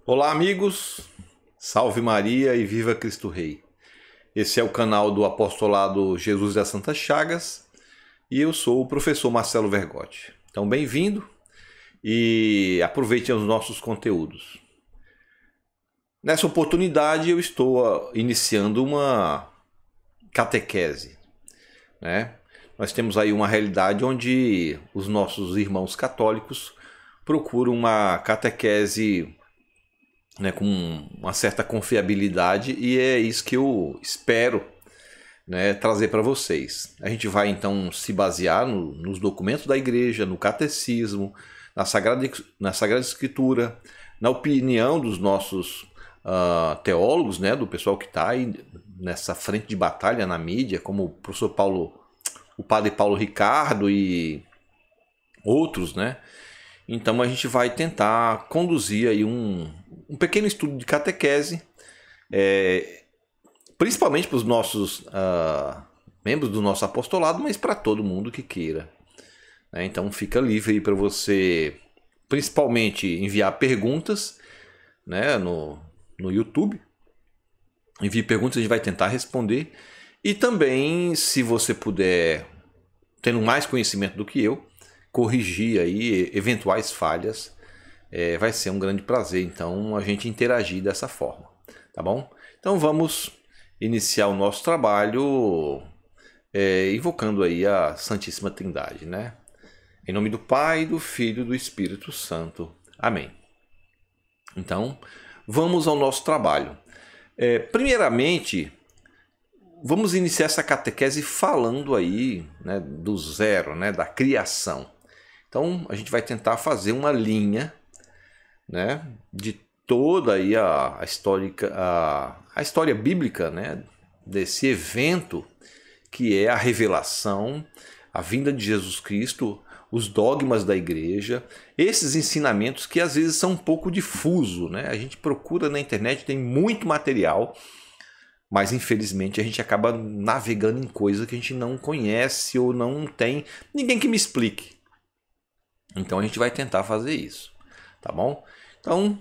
Olá, amigos. Salve Maria e viva Cristo Rei. Esse é o canal do Apostolado Jesus das Santas Chagas e eu sou o professor Marcelo Vergotti. Então, bem-vindo e aproveitem os nossos conteúdos. Nessa oportunidade, eu estou iniciando uma catequese, né? Nós temos aí uma realidade onde os nossos irmãos católicos procuram uma catequese, né, com uma certa confiabilidade, e é isso que eu espero, né, trazer para vocês. A gente vai então se basear nos documentos da igreja, no catecismo, na Sagrada Escritura, na opinião dos nossos teólogos, né, do pessoal que está aí nessa frente de batalha na mídia, como o professor Paulo, o padre Paulo Ricardo e outros, né? Então a gente vai tentar conduzir aí um pequeno estudo de catequese, principalmente para os nossos membros do nosso apostolado, mas para todo mundo que queira, né? Então fica livre aí para você, principalmente, enviar perguntas, né, no YouTube. Envie perguntas, a gente vai tentar responder. E também, se você puder, tendo mais conhecimento do que eu, corrigir aí eventuais falhas, vai ser um grande prazer, então, a gente interagir dessa forma, tá bom? Então vamos iniciar o nosso trabalho invocando aí a Santíssima Trindade, né? Em nome do Pai, do Filho e do Espírito Santo. Amém. Então, vamos ao nosso trabalho. Primeiramente, vamos iniciar essa catequese falando aí, né, do zero, né, da criação. Então, a gente vai tentar fazer uma linha, né, de toda aí a história bíblica, né, desse evento que é a revelação, a vinda de Jesus Cristo, os dogmas da igreja, esses ensinamentos que às vezes são um pouco difusos, né? A gente procura na internet, tem muito material, mas infelizmente a gente acaba navegando em coisa que a gente não conhece ou não tem ninguém que me explique. Então a gente vai tentar fazer isso, tá bom? Então,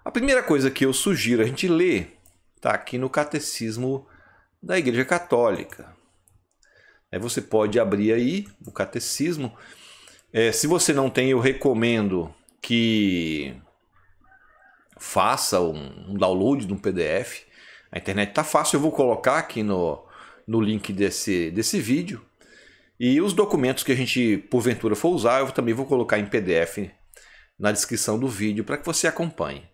a primeira coisa que eu sugiro a gente ler está aqui no Catecismo da Igreja Católica. Você pode abrir aí o Catecismo. Se você não tem, eu recomendo que faça um download de um PDF. A internet está fácil, eu vou colocar aqui no link desse vídeo. E os documentos que a gente, porventura, for usar, eu também vou colocar em PDF na descrição do vídeo para que você acompanhe.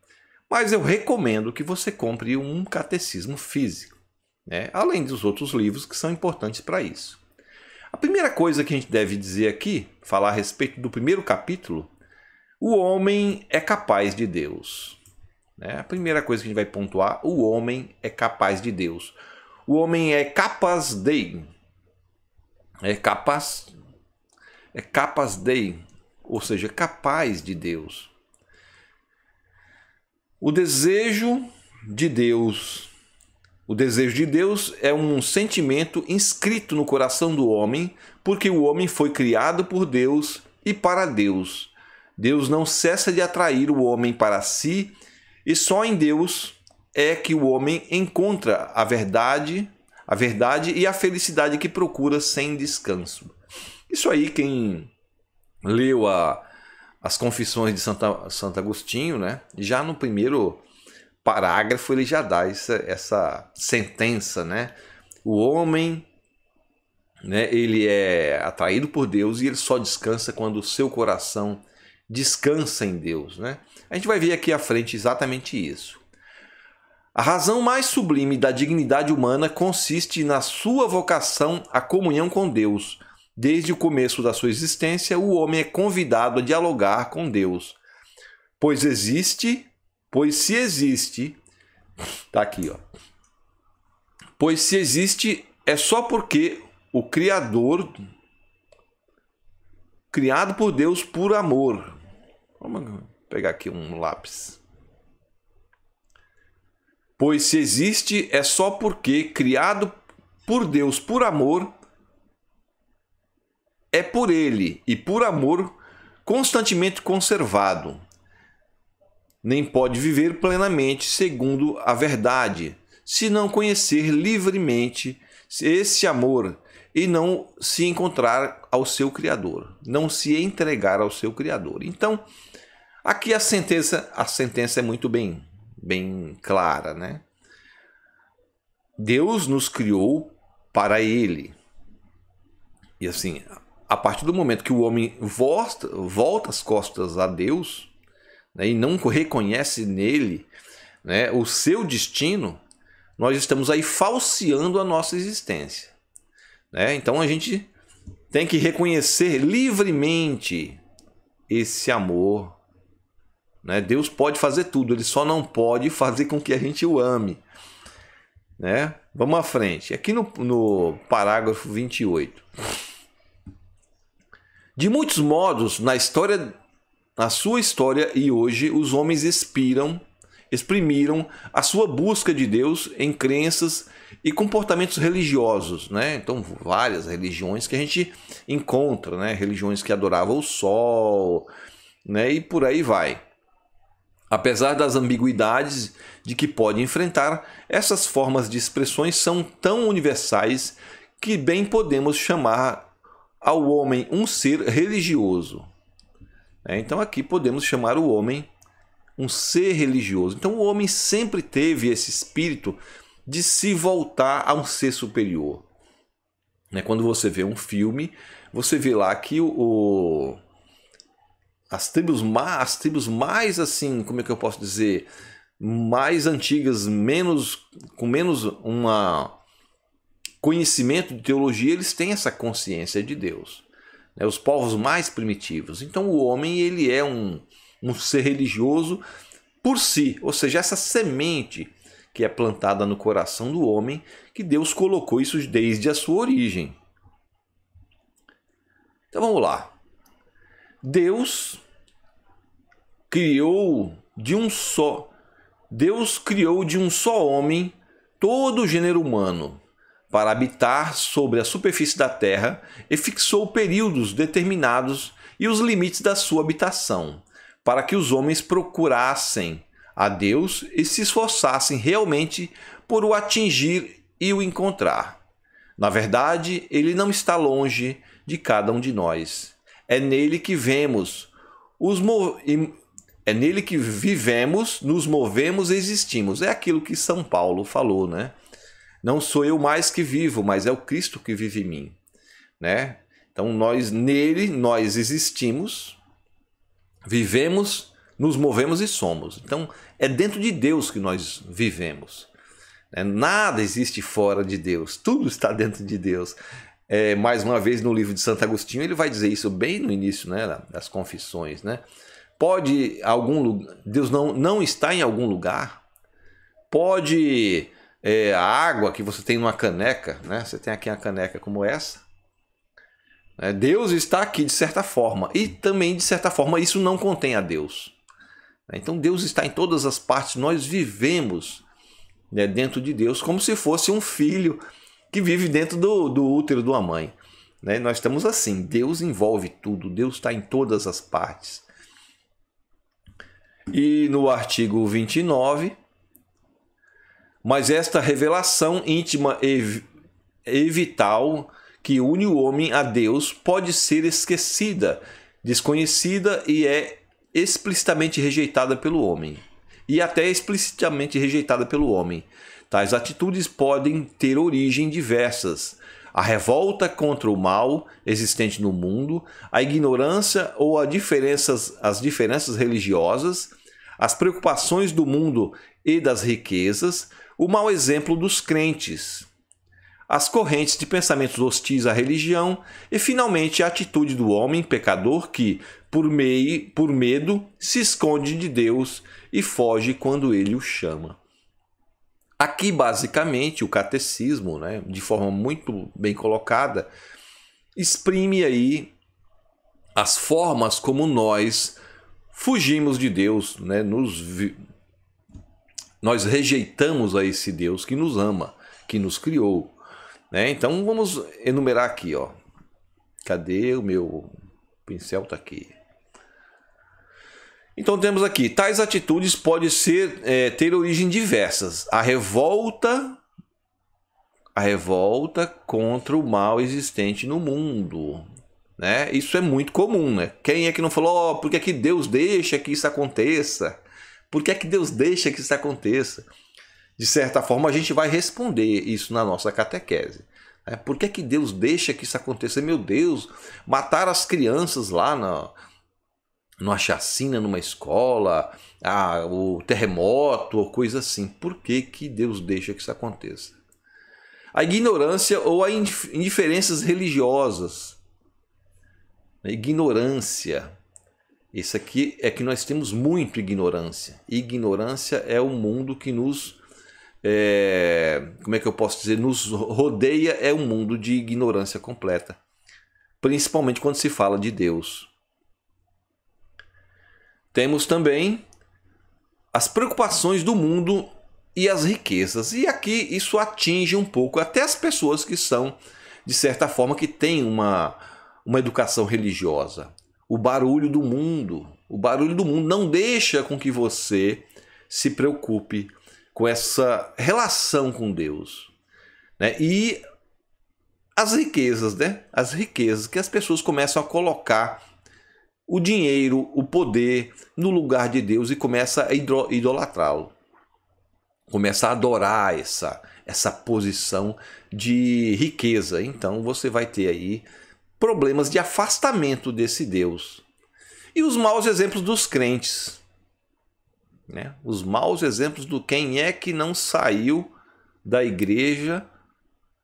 Mas eu recomendo que você compre um catecismo físico, né? Além dos outros livros que são importantes para isso. A primeira coisa que a gente deve dizer aqui, falar a respeito do primeiro capítulo, o homem é capaz de Deus. A primeira coisa que a gente vai pontuar, o homem é capaz de Deus. O homem é capaz de... É capaz de, ou seja, capaz de Deus. O desejo de Deus é um sentimento inscrito no coração do homem, porque o homem foi criado por Deus e para Deus. Deus não cessa de atrair o homem para si, e só em Deus é que o homem encontra a verdade e a felicidade que procura sem descanso. Isso aí, quem leu as Confissões de Santo Agostinho, né? Já no primeiro parágrafo ele já dá essa sentença, né? O homem, né, ele é atraído por Deus e ele só descansa quando o seu coração descansa em Deus, né? A gente vai ver aqui à frente exatamente isso. A razão mais sublime da dignidade humana consiste na sua vocação à comunhão com Deus. Desde o começo da sua existência, o homem é convidado a dialogar com Deus. Pois se existe, tá aqui, ó. Pois se existe, é só porque o Criador, criado por Deus por amor. Vamos pegar aqui um lápis. Pois se existe, é só porque, criado por Deus por amor, é por ele e por amor constantemente conservado. nem pode viver plenamente segundo a verdade, se não conhecer livremente esse amor e não se encontrar ao seu Criador, não se entregar ao seu Criador. Então, aqui a sentença é muito bem clara, né? Deus nos criou para Ele. E assim, a partir do momento que o homem volta as costas a Deus, né, e não reconhece nele, né, o seu destino, nós estamos aí falseando a nossa existência. Né? Então a gente tem que reconhecer livremente esse amor. Né? Deus pode fazer tudo, Ele só não pode fazer com que a gente o ame. Né? Vamos à frente. Aqui no parágrafo 28. De muitos modos, na sua história e hoje, os homens exprimiram a sua busca de Deus em crenças e comportamentos religiosos, né? Então, várias religiões que a gente encontra, né? Religiões que adoravam o sol, né? E por aí vai. Apesar das ambiguidades de que pode enfrentar, essas formas de expressões são tão universais que bem podemos chamar ao homem um ser religioso. Então aqui podemos chamar o homem um ser religioso. Então o homem sempre teve esse espírito de se voltar a um ser superior. Quando você vê um filme, você vê lá que as tribos mais assim, como é que eu posso dizer, mais antigas, com menos conhecimento de teologia, eles têm essa consciência de Deus. Os povos mais primitivos. Então o homem, ele é um ser religioso por si, ou seja, essa semente que é plantada no coração do homem, que Deus colocou isso desde a sua origem. Então vamos lá. Deus criou de um só homem todo o gênero humano para habitar sobre a superfície da terra e fixou períodos determinados e os limites da sua habitação, para que os homens procurassem a Deus e se esforçassem realmente por o atingir e o encontrar. Na verdade, ele não está longe de cada um de nós. É nele que vivemos, nos movemos e existimos. É aquilo que São Paulo falou, né? Não sou eu mais que vivo, mas é o Cristo que vive em mim. Né? Então nele nós existimos, vivemos, nos movemos e somos. Então é dentro de Deus que nós vivemos. Nada existe fora de Deus, tudo está dentro de Deus. Mais uma vez no livro de Santo Agostinho ele vai dizer isso bem no início, né, das Confissões. Né? Deus não está em algum lugar? Pode... a água que você tem numa caneca, né? Você tem aqui uma caneca como essa. Deus está aqui de certa forma. E também, de certa forma, isso não contém a Deus. Então Deus está em todas as partes. Nós vivemos, né, dentro de Deus como se fosse um filho que vive dentro do útero de uma mãe. Nós estamos assim. Deus envolve tudo. Deus está em todas as partes. E no artigo 29... Mas esta revelação íntima e vital que une o homem a Deus pode ser esquecida, desconhecida e é explicitamente rejeitada pelo homem. E até explicitamente rejeitada pelo homem. Tais atitudes podem ter origem diversas. A revolta contra o mal existente no mundo, a ignorância ou as diferenças religiosas, as preocupações do mundo e das riquezas, o mau exemplo dos crentes, as correntes de pensamentos hostis à religião e, finalmente, a atitude do homem pecador que, por medo, se esconde de Deus e foge quando ele o chama. Aqui, basicamente, o catecismo, né, de forma muito bem colocada, exprime aí as formas como nós fugimos de Deus, né, nós rejeitamos a esse Deus que nos ama, que nos criou. Então vamos enumerar aqui. Cadê o meu pincel? Está aqui. Então temos aqui, tais atitudes podem ter origem diversas. A revolta contra o mal existente no mundo, né? Isso é muito comum, né? Quem é que não falou, por que é que Deus deixa que isso aconteça? Por que é que Deus deixa que isso aconteça? De certa forma, a gente vai responder isso na nossa catequese. Né? Por que é que Deus deixa que isso aconteça? Meu Deus, mataram as crianças lá numa chacina, numa escola, o terremoto, ou coisa assim. Por que que Deus deixa que isso aconteça? A ignorância ou a indiferenças religiosas. A ignorância. Isso aqui é que nós temos muito ignorância. Ignorância é o mundo que nos... como é que eu posso dizer? Nos rodeia, é um mundo de ignorância completa. Principalmente quando se fala de Deus. Temos também as preocupações do mundo e as riquezas. E aqui isso atinge um pouco até as pessoas que são, de certa forma, que têm uma educação religiosa. O barulho do mundo não deixa com que você se preocupe com essa relação com Deus, né? E as riquezas, né? As riquezas que as pessoas começam a colocar o dinheiro, o poder no lugar de Deus e começa a idolatrá-lo. Começa a adorar essa posição de riqueza. Então você vai ter aí problemas de afastamento desse Deus. E os maus exemplos dos crentes, né? Os maus exemplos do quem é que não saiu da igreja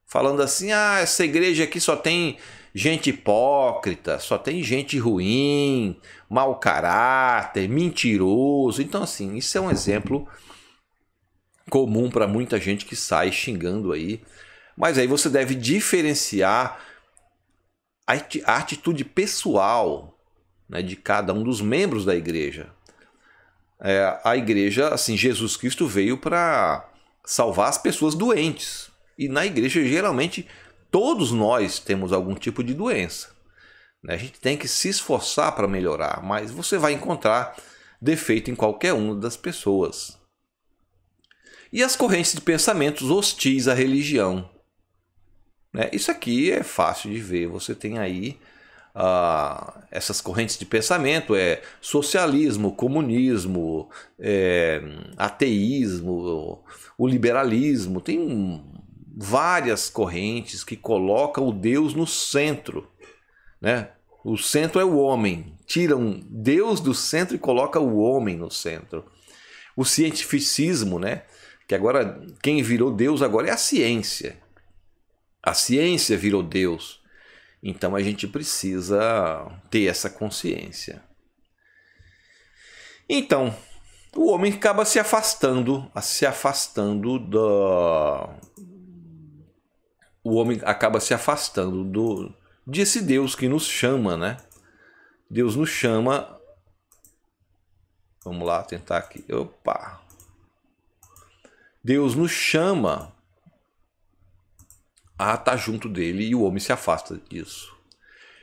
falando assim, essa igreja aqui só tem gente hipócrita, só tem gente ruim, mau caráter, mentiroso. Então assim, isso é um exemplo comum para muita gente que sai xingando aí. Mas aí você deve diferenciar a atitude pessoal, né, de cada um dos membros da igreja. A igreja, assim, Jesus Cristo veio para salvar as pessoas doentes. E na igreja, geralmente, todos nós temos algum tipo de doença, né? A gente tem que se esforçar para melhorar, mas você vai encontrar defeito em qualquer uma das pessoas. E as correntes de pensamentos hostis à religião. Isso aqui é fácil de ver. Você tem aí essas correntes de pensamento, socialismo, comunismo, ateísmo, o liberalismo. Tem várias correntes que colocam o Deus no centro, né? O centro é o homem. Tiram Deus do centro e colocam o homem no centro. O cientificismo, né? Que agora quem virou Deus agora é a ciência. A ciência virou Deus. Então a gente precisa ter essa consciência. Então, o homem acaba se afastando desse Deus que nos chama, né? Deus nos chama. Vamos lá, tentar aqui. Opa! Deus nos chama a estar junto dele e o homem se afasta disso.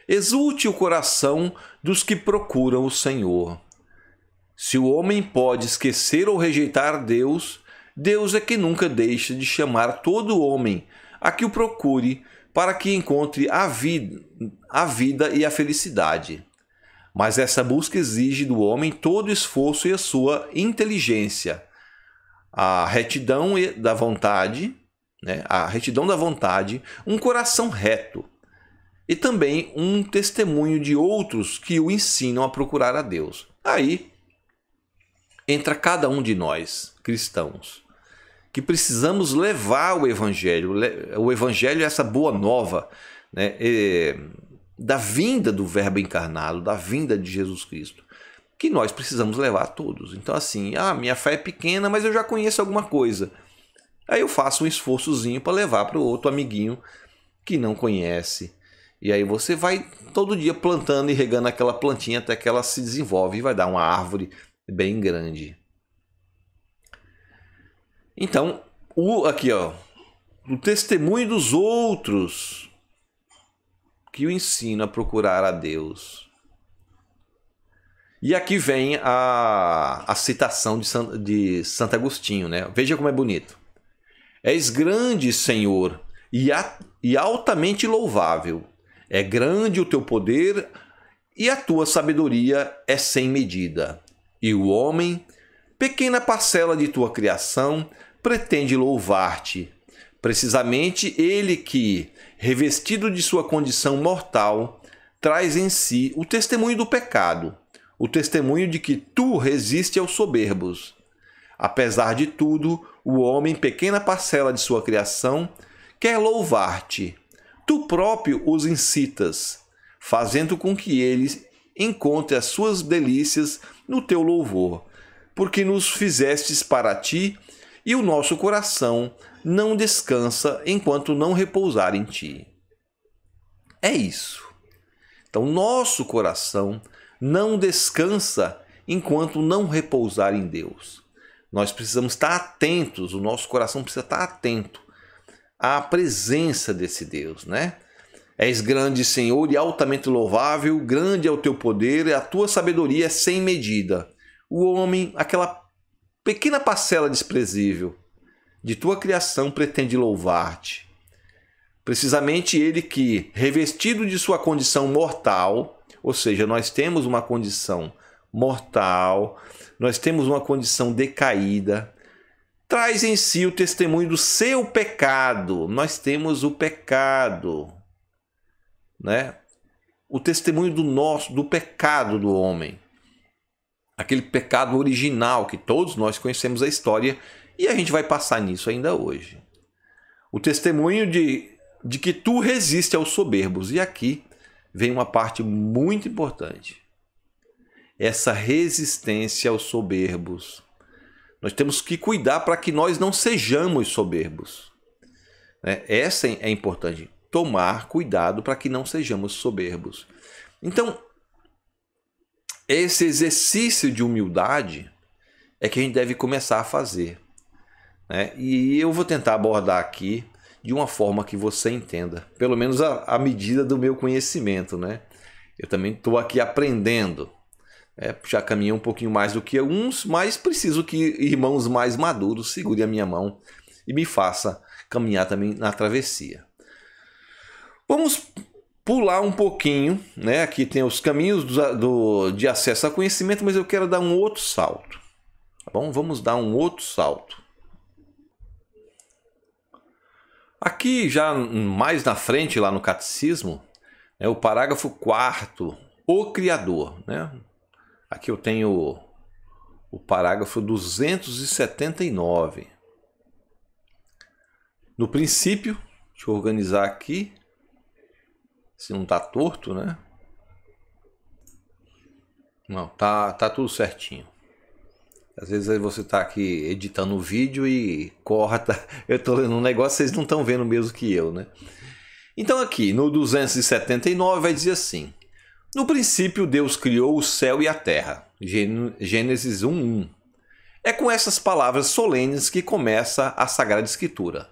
Exulte o coração dos que procuram o Senhor. Se o homem pode esquecer ou rejeitar Deus, Deus é que nunca deixa de chamar todo homem a que o procure para que encontre a vida e a felicidade. Mas essa busca exige do homem todo o esforço e a sua inteligência, a retidão da vontade, né? A retidão da vontade, um coração reto e também um testemunho de outros que o ensinam a procurar a Deus. Aí entra cada um de nós, cristãos, que precisamos levar o Evangelho. O Evangelho é essa boa nova, né? Da vinda do Verbo encarnado, da vinda de Jesus Cristo, que nós precisamos levar a todos. Então assim, minha fé é pequena, mas eu já conheço alguma coisa. Aí eu faço um esforçozinho para levar para o outro amiguinho que não conhece. E aí você vai todo dia plantando e regando aquela plantinha até que ela se desenvolve e vai dar uma árvore bem grande. Então, aqui ó, o testemunho dos outros que o ensina a procurar a Deus. E aqui vem a citação de Santo Agostinho, né? Veja como é bonito. És grande, Senhor, e altamente louvável. É grande o teu poder e a tua sabedoria é sem medida. E o homem, pequena parcela de tua criação, pretende louvar-te. Precisamente ele que, revestido de sua condição mortal, traz em si o testemunho do pecado, o testemunho de que tu resiste aos soberbos. Apesar de tudo, o homem, pequena parcela de sua criação, quer louvar-te. Tu próprio os incitas, fazendo com que eles encontrem as suas delícias no teu louvor, porque nos fizestes para ti, e o nosso coração não descansa enquanto não repousar em ti. É isso. Então, nosso coração não descansa enquanto não repousar em Deus. Nós precisamos estar atentos, o nosso coração precisa estar atento à presença desse Deus, né? És grande, Senhor, e altamente louvável, grande é o teu poder, e a tua sabedoria é sem medida. O homem, aquela pequena parcela desprezível de tua criação, pretende louvar-te. Precisamente ele que, revestido de sua condição mortal, ou seja, nós temos uma condição mortal, nós temos uma condição decaída, traz em si o testemunho do seu pecado. Nós temos o pecado, né? O testemunho do pecado do homem. Aquele pecado original que todos nós conhecemos a história e a gente vai passar nisso ainda hoje. O testemunho de que tu resiste aos soberbos. E aqui vem uma parte muito importante. Essa resistência aos soberbos. Nós temos que cuidar para que nós não sejamos soberbos. Essa é importante. Tomar cuidado para que não sejamos soberbos. Então, esse exercício de humildade é que a gente deve começar a fazer. E eu vou tentar abordar aqui de uma forma que você entenda, pelo menos à medida do meu conhecimento, né? Eu também estou aqui aprendendo, já caminhei um pouquinho mais do que alguns, mas preciso que irmãos mais maduros segurem a minha mão e me façam caminhar também na travessia. Vamos pular um pouquinho, né? Aqui tem os caminhos de acesso ao conhecimento, mas eu quero dar um outro salto, tá bom? Vamos dar um outro salto. Aqui, já mais na frente, lá no Catecismo, o parágrafo 4º, o Criador. Aqui eu tenho o parágrafo 279. No princípio, deixa eu organizar aqui, se não está torto, né? Não, tá tudo certinho. Às vezes aí você está aqui editando o vídeo e corta. Eu estou lendo um negócio, vocês não estão vendo mesmo que eu, né? Então aqui, no 279, vai dizer assim. No princípio, Deus criou o céu e a terra. Gênesis 1:1. É com essas palavras solenes que começa a Sagrada Escritura.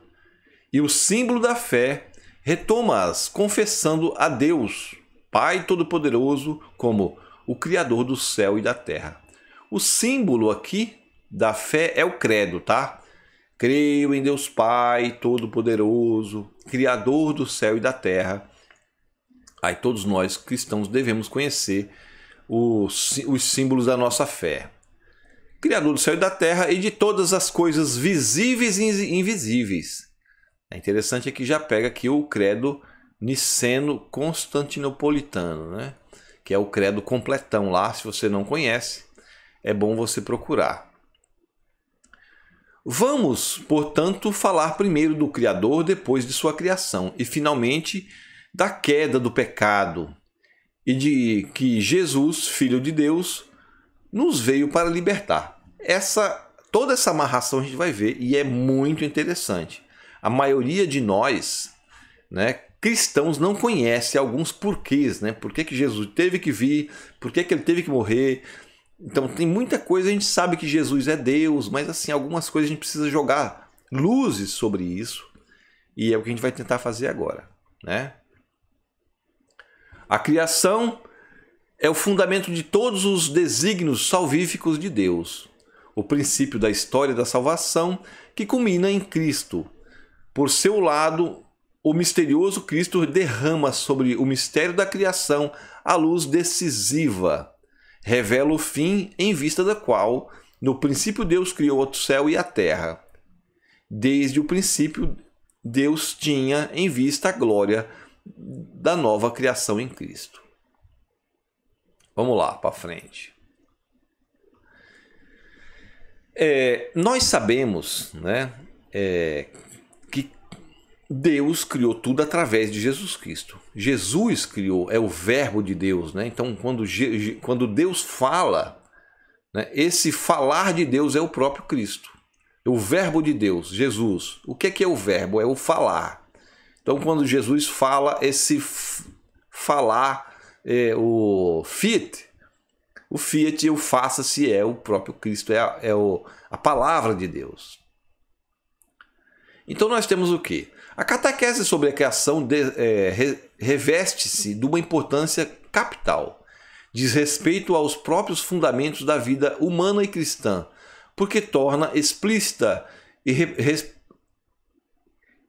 E o símbolo da fé retoma-as confessando a Deus, Pai Todo-Poderoso, como o Criador do céu e da terra. O símbolo aqui da fé é o credo, tá? Creio em Deus Pai Todo-Poderoso, Criador do céu e da terra. Aí todos nós cristãos devemos conhecer os símbolos da nossa fé. Criador do céu e da terra e de todas as coisas visíveis e invisíveis. É interessante que já pega aqui o credo niceno-constantinopolitano, né? Que é o credo completão lá, se você não conhece. É bom você procurar. Vamos, portanto, falar primeiro do Criador, depois de sua criação, e finalmente da queda do pecado, e de que Jesus, Filho de Deus, nos veio para libertar. Toda essa amarração a gente vai ver, e é muito interessante. A maioria de nós, cristãos, não conhece alguns porquês, Por que Jesus teve que vir, por que ele teve que morrer. Então tem muita coisa, a gente sabe que Jesus é Deus, mas assim, algumas coisas a gente precisa jogar luzes sobre isso. E é o que a gente vai tentar fazer agora, A criação é o fundamento de todos os desígnios salvíficos de Deus, o princípio da história da salvação que culmina em Cristo. Por seu lado, o misterioso Cristo derrama sobre o mistério da criação a luz decisiva, revela o fim em vista da qual, no princípio, Deus criou o céu e a terra. Desde o princípio, Deus tinha em vista a glória da nova criação em Cristo. Vamos lá, para frente. Nós sabemos, né, que Deus criou tudo através de Jesus Cristo. Jesus criou, é o verbo de Deus, né? Então, quando Deus fala, né, esse falar de Deus é o próprio Cristo. O verbo de Deus, Jesus. O que é o verbo? É o falar. Então, quando Jesus fala, esse falar, o fiat, o faça-se é o próprio Cristo, a palavra de Deus. Então nós temos o quê? A catequese sobre a criação reveste-se de uma importância capital. Diz respeito aos próprios fundamentos da vida humana e cristã, porque torna explícita e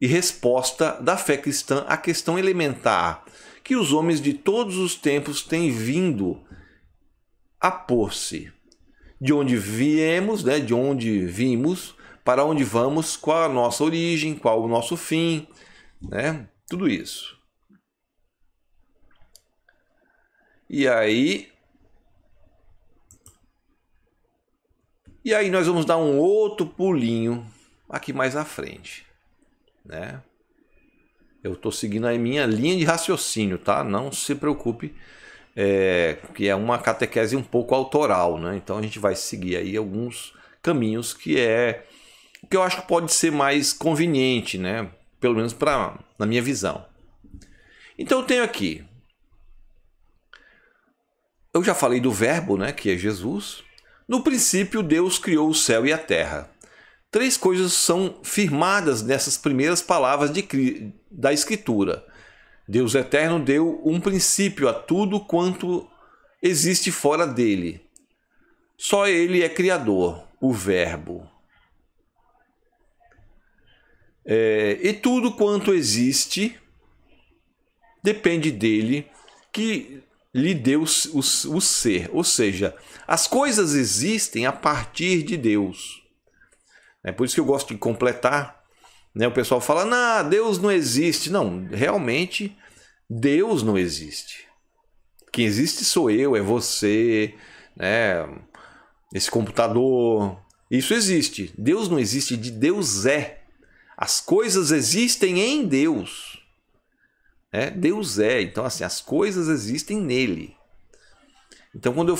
resposta da fé cristã à questão elementar que os homens de todos os tempos têm vindo a pôr-se. De onde viemos, né? De onde vimos, para onde vamos, qual a nossa origem, qual o nosso fim, né? Tudo isso. E aí nós vamos dar um outro pulinho aqui mais à frente, né? Eu estou seguindo a minha linha de raciocínio, tá? Não se preocupe, que é uma catequese um pouco autoral, né? Então a gente vai seguir aí alguns caminhos que eu acho que pode ser mais conveniente, né? Pelo menos na minha visão. Então eu tenho aqui, eu já falei do verbo, né? Que é Jesus. No princípio, Deus criou o céu e a terra. Três coisas são firmadas nessas primeiras palavras da Escritura. Deus eterno deu um princípio a tudo quanto existe fora dele. Só ele é criador, o verbo. E tudo quanto existe depende dele, que lhe deu o ser. Ou seja, as coisas existem a partir de Deus. É por isso que eu gosto de completar, né? O pessoal fala, não, Deus não existe. Não, realmente Deus não existe. Quem existe sou eu, é você, né? Esse computador. Isso existe. Deus não existe, Deus é. As coisas existem em Deus. Deus é. Então, assim, as coisas existem nele. Então, quando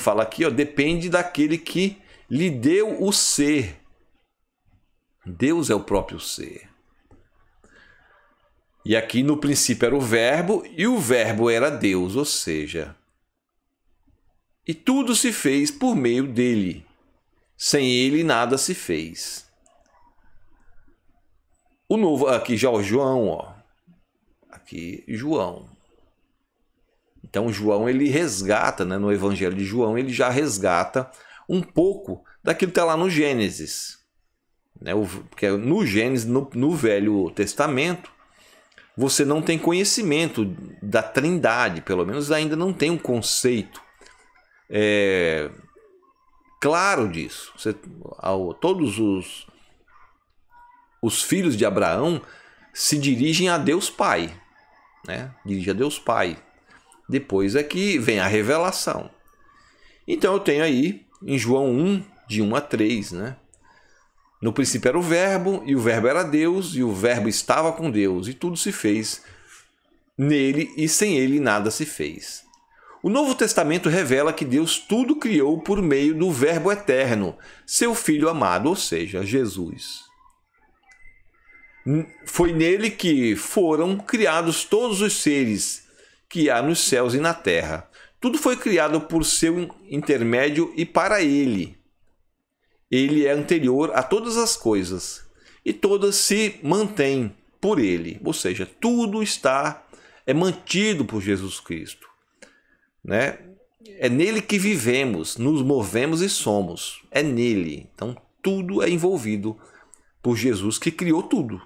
fala aqui, depende daquele que lhe deu o ser. Deus é o próprio ser. E aqui no princípio era o verbo, e o verbo era Deus, ou seja, e tudo se fez por meio dele. Sem ele nada se fez. O novo, aqui já o João, ó. Aqui João. Então João ele resgata, né, no Evangelho de João, ele já resgata um pouco daquilo que está lá no Gênesis. Porque no Gênesis, no Velho Testamento, você não tem conhecimento da Trindade, pelo menos ainda não tem um conceito claro disso. Todos os filhos de Abraão se dirigem a Deus Pai, né? Dirige a Deus Pai. Depois é que vem a revelação. Então eu tenho aí em João 1, de 1 a 3, né? No princípio era o verbo, e o verbo era Deus, e o verbo estava com Deus, e tudo se fez nele, e sem ele nada se fez. O Novo Testamento revela que Deus tudo criou por meio do Verbo eterno, seu Filho amado, ou seja, Jesus. Foi nele que foram criados todos os seres que há nos céus e na terra. Tudo foi criado por seu intermédio e para ele. Ele é anterior a todas as coisas, e todas se mantêm por ele. Ou seja, tudo é mantido por Jesus Cristo. né? É nele que vivemos, nos movemos e somos. É nele. Então tudo é envolvido por Jesus, que criou tudo.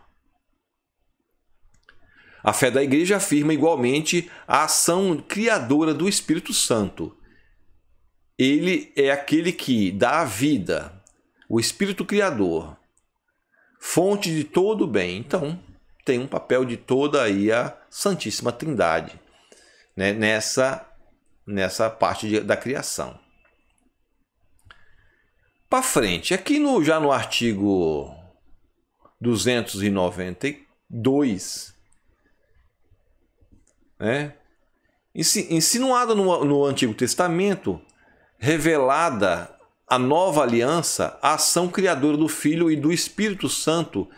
A fé da igreja afirma igualmente a ação criadora do Espírito Santo. Ele é aquele que dá a vida, o Espírito Criador, fonte de todo o bem. Então, tem um papel de toda aí a Santíssima Trindade, né, nessa parte da criação. Para frente, aqui já no artigo 292, né, insinuada no Antigo Testamento, revelada a nova aliança, a ação criadora do Filho e do Espírito Santo,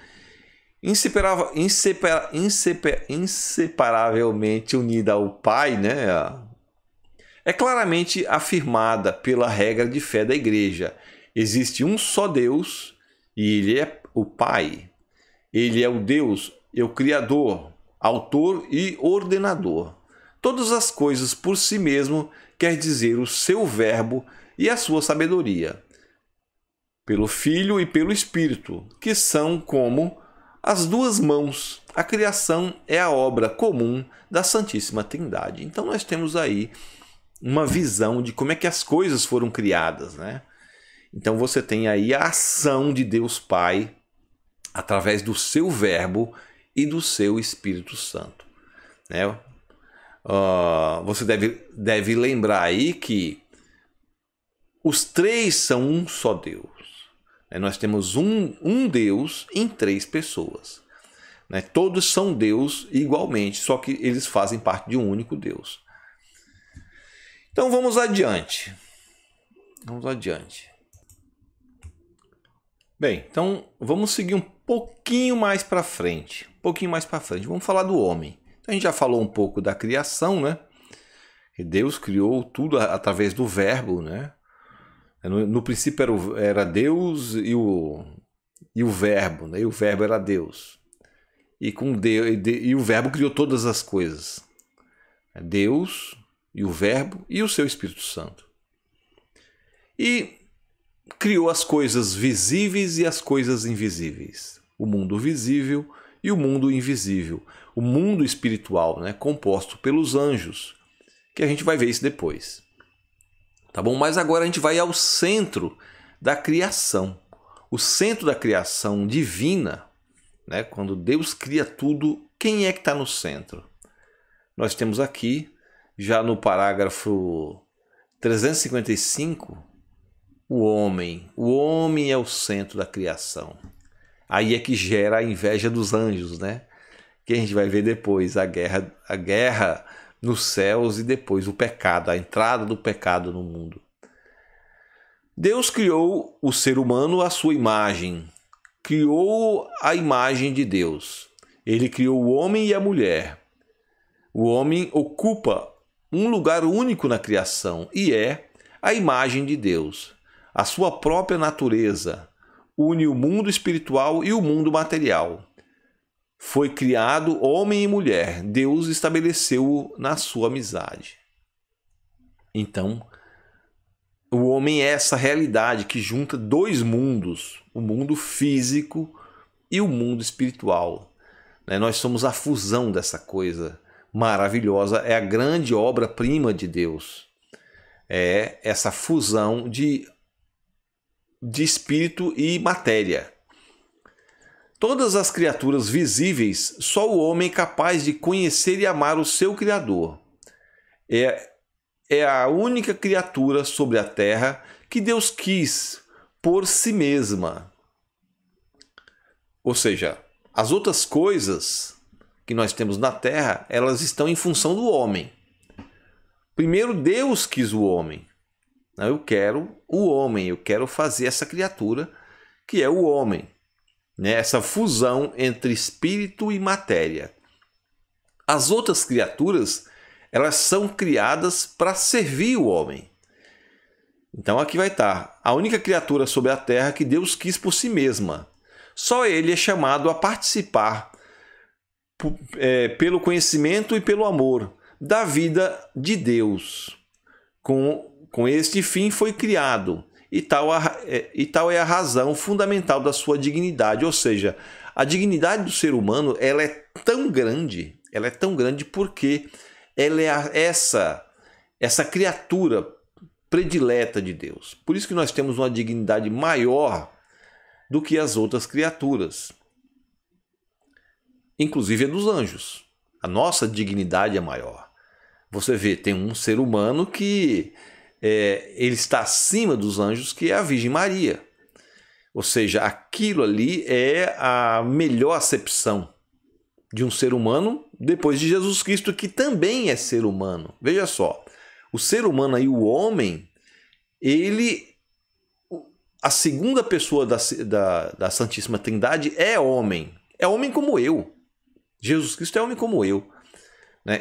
inseparavelmente unida ao Pai, né? É claramente afirmada pela regra de fé da Igreja. Existe um só Deus e Ele é o Pai. Ele é o Deus, é o Criador, Autor e Ordenador. Todas as coisas por si mesmo quer dizer o seu verbo e a sua sabedoria. Pelo Filho e pelo Espírito, que são como as duas mãos. A criação é a obra comum da Santíssima Trindade. Então nós temos aí uma visão de como é que as coisas foram criadas, né? Então você tem aí a ação de Deus Pai através do seu verbo e do seu Espírito Santo, né? Você deve lembrar aí que os três são um só Deus. Nós temos um Deus em três pessoas. Todos são Deus igualmente, só que eles fazem parte de um único Deus. Então vamos adiante. Bem, então vamos seguir um pouquinho mais para frente. Vamos falar do homem. A gente já falou um pouco da criação, né? Que Deus criou tudo através do verbo, né? No princípio era Deus e o verbo, né? E o verbo era Deus. E o verbo criou todas as coisas. Deus e o verbo e o seu Espírito Santo. E criou as coisas visíveis e as coisas invisíveis. O mundo visível e o mundo invisível. O mundo espiritual, né? Composto pelos anjos. Que a gente vai ver isso depois. Tá bom? Mas agora a gente vai ao centro da criação. O centro da criação divina, né? Quando Deus cria tudo, quem é que está no centro? Nós temos aqui, já no parágrafo 355, o homem. O homem é o centro da criação. Aí é que gera a inveja dos anjos, né? Que a gente vai ver depois, a guerra nos céus e depois o pecado, a entrada do pecado no mundo. Deus criou o ser humano à sua imagem, criou a imagem de Deus. Ele criou o homem e a mulher. O homem ocupa um lugar único na criação e é a imagem de Deus. A sua própria natureza une o mundo espiritual e o mundo material. Foi criado homem e mulher. Deus estabeleceu-o na sua amizade. Então, o homem é essa realidade que junta dois mundos, o mundo físico e o mundo espiritual. Nós somos a fusão dessa coisa maravilhosa, é a grande obra-prima de Deus. É essa fusão de espírito e matéria. Todas as criaturas visíveis, só o homem é capaz de conhecer e amar o seu Criador. É a única criatura sobre a terra que Deus quis por si mesma. Ou seja, as outras coisas que nós temos na terra, elas estão em função do homem. Primeiro Deus quis o homem. Eu quero o homem, eu quero fazer essa criatura que é o homem. Essa fusão entre espírito e matéria. As outras criaturas, elas são criadas para servir o homem. Então aqui vai estar a única criatura sobre a terra que Deus quis por si mesma. Só ele é chamado a participar pelo conhecimento e pelo amor da vida de Deus. Com este fim foi criado, e tal é a razão fundamental da sua dignidade. Ou seja, a dignidade do ser humano ela é tão grande porque ela é essa criatura predileta de Deus. Por isso que nós temos uma dignidade maior do que as outras criaturas, inclusive a dos anjos. A nossa dignidade é maior. Você vê, tem um ser humano que ele está acima dos anjos, que é a Virgem Maria. Ou seja, aquilo ali é a melhor acepção de um ser humano depois de Jesus Cristo, que também é ser humano. Veja só, o ser humano aí, o homem, a segunda pessoa da Santíssima Trindade é homem. É homem como eu. Jesus Cristo é homem como eu.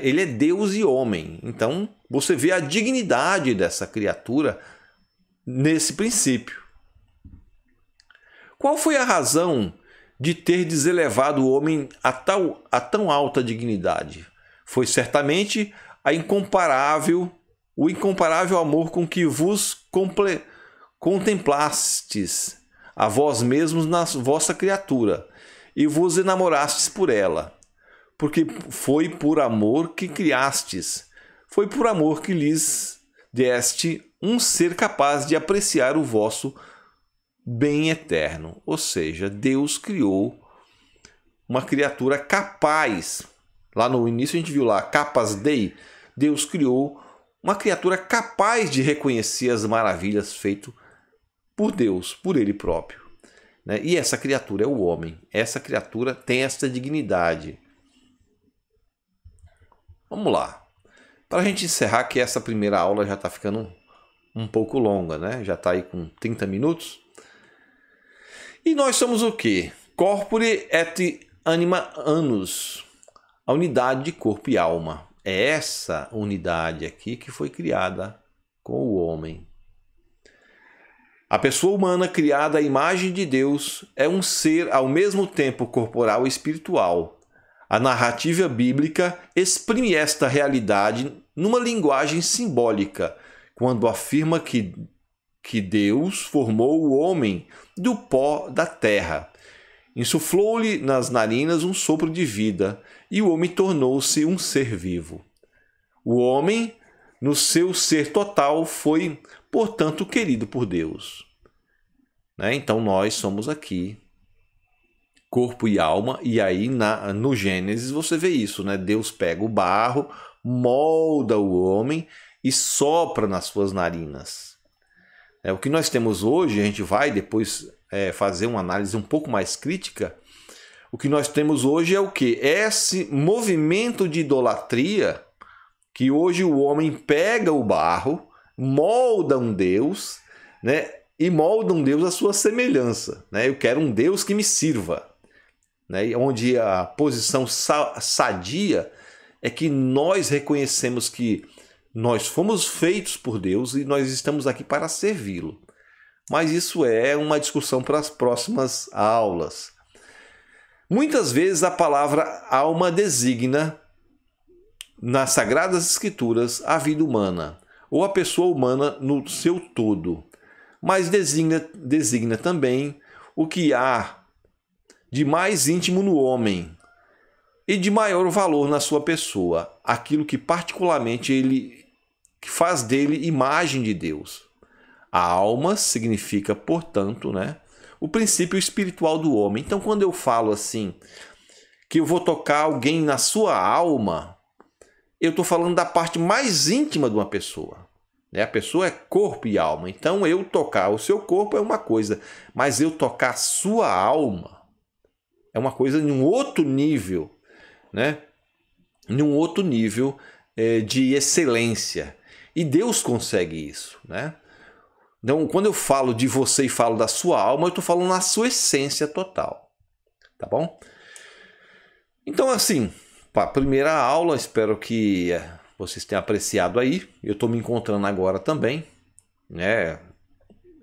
Ele é Deus e homem. Então, você vê a dignidade dessa criatura nesse princípio. Qual foi a razão de ter deselevado o homem a tão alta dignidade? Foi certamente o incomparável amor com que vos contemplastes a vós mesmos na vossa criatura e vos enamorastes por ela. Porque foi por amor que criastes, foi por amor que lhes deste um ser capaz de apreciar o vosso bem eterno. Ou seja, Deus criou uma criatura capaz. Lá no início a gente viu lá, capas Dei. Deus criou uma criatura capaz de reconhecer as maravilhas feitas por Deus, por Ele próprio. E essa criatura é o homem. Essa criatura tem essa dignidade. Vamos lá. Para a gente encerrar, que essa primeira aula já está ficando um pouco longa, né? Já está aí com 30 minutos. E nós somos o quê? Corpore et anima annus. A unidade de corpo e alma. É essa unidade aqui que foi criada com o homem. A pessoa humana criada à imagem de Deus é um ser ao mesmo tempo corporal e espiritual. A narrativa bíblica exprime esta realidade numa linguagem simbólica, quando afirma que Deus formou o homem do pó da terra, insuflou-lhe nas narinas um sopro de vida, e o homem tornou-se um ser vivo. O homem, no seu ser total, foi, portanto, querido por Deus. Então nós somos aqui corpo e alma, e aí no Gênesis você vê isso, Deus pega o barro, molda o homem e sopra nas suas narinas. O que nós temos hoje, a gente vai depois fazer uma análise um pouco mais crítica. O que nós temos hoje é o quê? Esse movimento de idolatria, que hoje o homem pega o barro, molda um Deus, e molda um Deus à sua semelhança. Eu quero um Deus que me sirva. Onde a posição sadia é que nós reconhecemos que nós fomos feitos por Deus e nós estamos aqui para servi-lo. Mas isso é uma discussão para as próximas aulas. Muitas vezes a palavra alma designa, nas Sagradas Escrituras, a vida humana, ou a pessoa humana no seu todo, mas designa também o que há de mais íntimo no homem e de maior valor na sua pessoa, aquilo que particularmente que faz dele imagem de Deus. A alma significa, portanto, o princípio espiritual do homem. Então, quando eu falo assim, que eu vou tocar alguém na sua alma, eu estou falando da parte mais íntima de uma pessoa. A pessoa é corpo e alma. Então, eu tocar o seu corpo é uma coisa, mas eu tocar a sua alma é uma coisa em um outro nível, em um outro nível de excelência. E Deus consegue isso, Então, quando eu falo de você e falo da sua alma, eu estou falando na sua essência total, tá bom? Então, assim, para a primeira aula, espero que vocês tenham apreciado aí. Eu estou me encontrando agora também,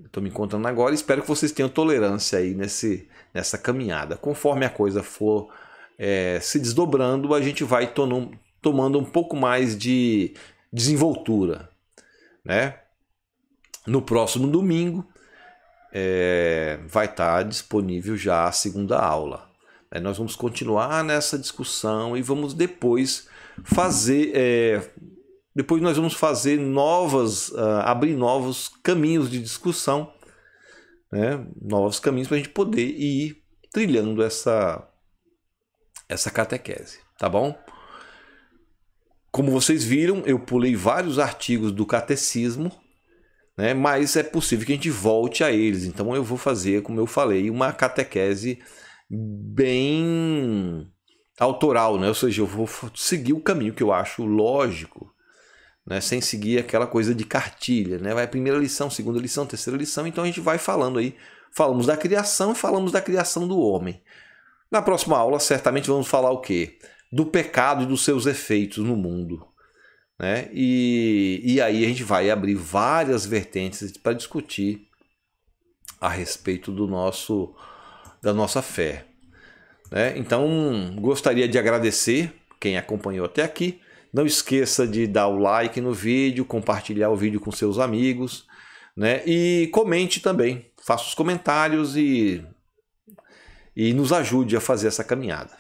Estou me encontrando agora e espero que vocês tenham tolerância aí nessa caminhada. Conforme a coisa for se desdobrando, a gente vai tomando um pouco mais de desenvoltura, né? No próximo domingo vai estar disponível já a segunda aula. Nós vamos continuar nessa discussão e vamos depois fazer... depois nós vamos fazer abrir novos caminhos de discussão, né? Novos caminhos para a gente poder ir trilhando essa catequese, tá bom? Como vocês viram, eu pulei vários artigos do catecismo, né? Mas é possível que a gente volte a eles. Então eu vou fazer, como eu falei, uma catequese bem autoral, né? Ou seja, eu vou seguir o caminho que eu acho lógico, né? Sem seguir aquela coisa de cartilha, né? Vai a primeira lição, segunda lição, terceira lição, então a gente vai falando aí. Falamos da criação e falamos da criação do homem. Na próxima aula, certamente vamos falar o quê? Do pecado e dos seus efeitos no mundo, né? E aí a gente vai abrir várias vertentes para discutir a respeito da nossa fé, né? Então, gostaria de agradecer quem acompanhou até aqui. Não esqueça de dar o like no vídeo, compartilhar o vídeo com seus amigos, né? E comente também, faça os comentários e nos ajude a fazer essa caminhada.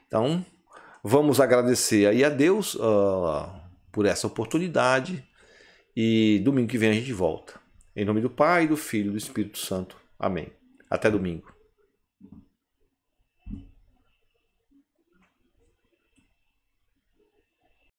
Então, vamos agradecer aí a Deus por essa oportunidade e domingo que vem a gente volta. Em nome do Pai, do Filho e do Espírito Santo. Amém. Até domingo.